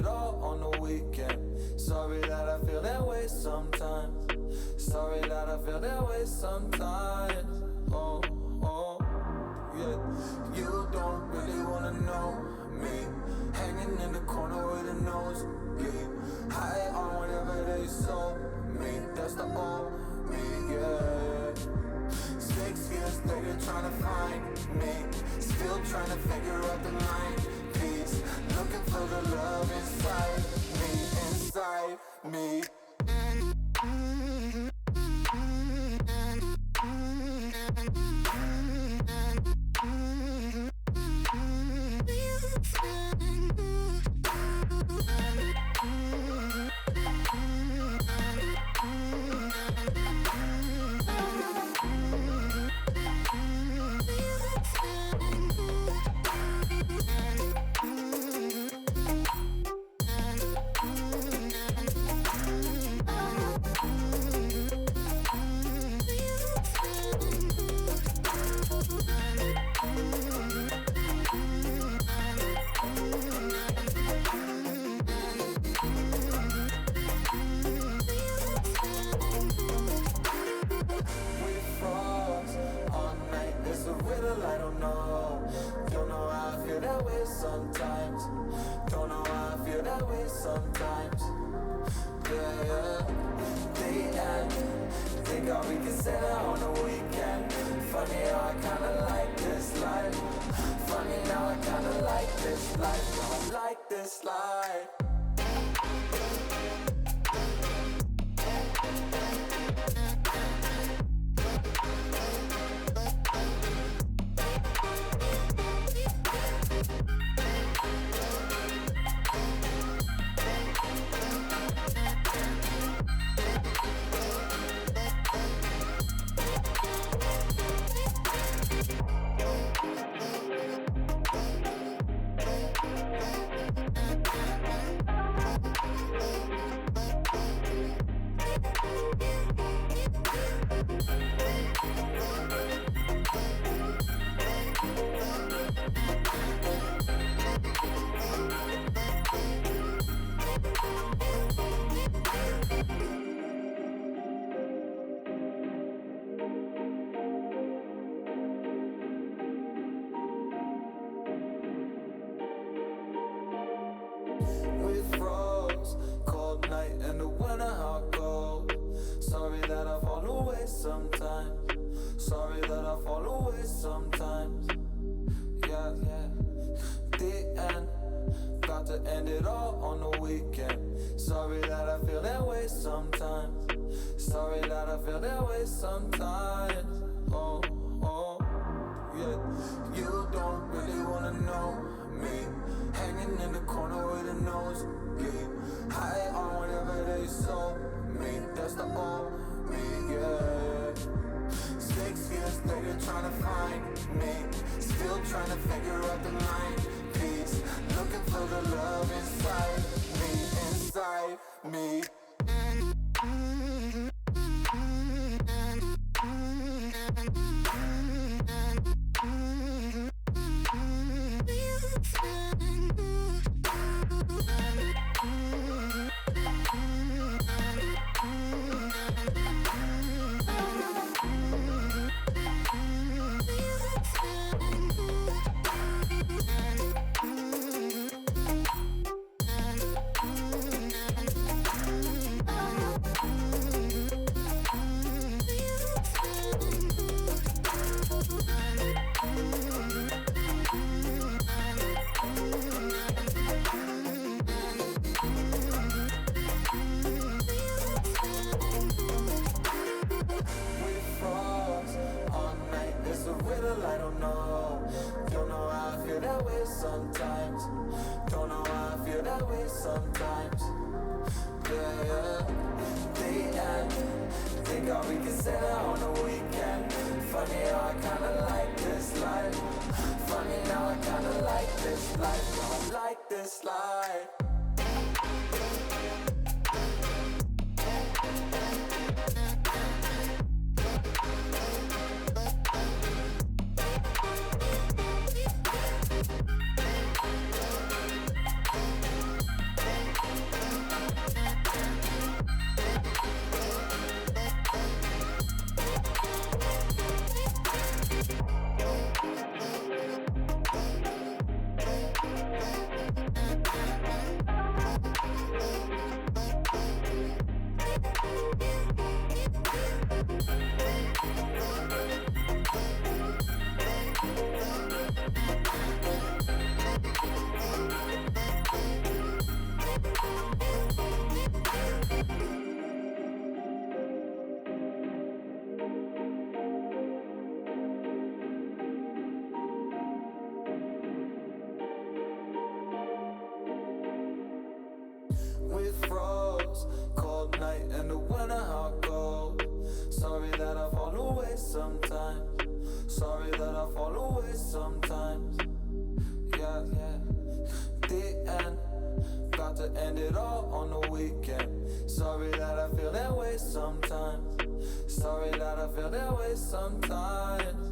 it all on the weekend. Sorry that I feel that way sometimes. Sorry that I feel that way sometimes. Oh, oh, yeah. You don't really wanna know me, hanging in the corner with a nosebleed, high on whatever they sold me. That's the old me, yeah. 6 years later trying to find me, still trying to figure out the mind piece, looking for the love inside me, inside me. I don't know how I feel that way sometimes. Don't know how I feel that way sometimes. Yeah, yeah. The end. Think how we can say that on the weekend. Funny how I kinda like this life. Funny how I kinda like this life. I like this life. Sorry that I fall away sometimes. Sorry that I fall away sometimes. Yeah, yeah. The end. About to end it all on the weekend. Sorry that I feel that way sometimes. Sorry that I feel that way sometimes. Oh, oh, yeah. You don't really wanna know me, hanging in the corner with a nosebleed, high on whatever they sold me. That's the old me, yeah. 6 years later trying to find me, still trying to figure out the mind piece, looking for the love inside me, inside me. I don't know how I feel that way sometimes. Don't know how I feel that way sometimes. Yeah, yeah. The end. Think how we can say that on the weekend. Funny how I kinda like this life. Funny how I kinda like this life. I like this life. night in the winter hot cold. Sorry that I fall away sometimes. Sorry that I fall away sometimes. Yeah, yeah. The end. About to end it all on the weekend. Sorry that I feel that way sometimes. Sorry that I feel that way sometimes.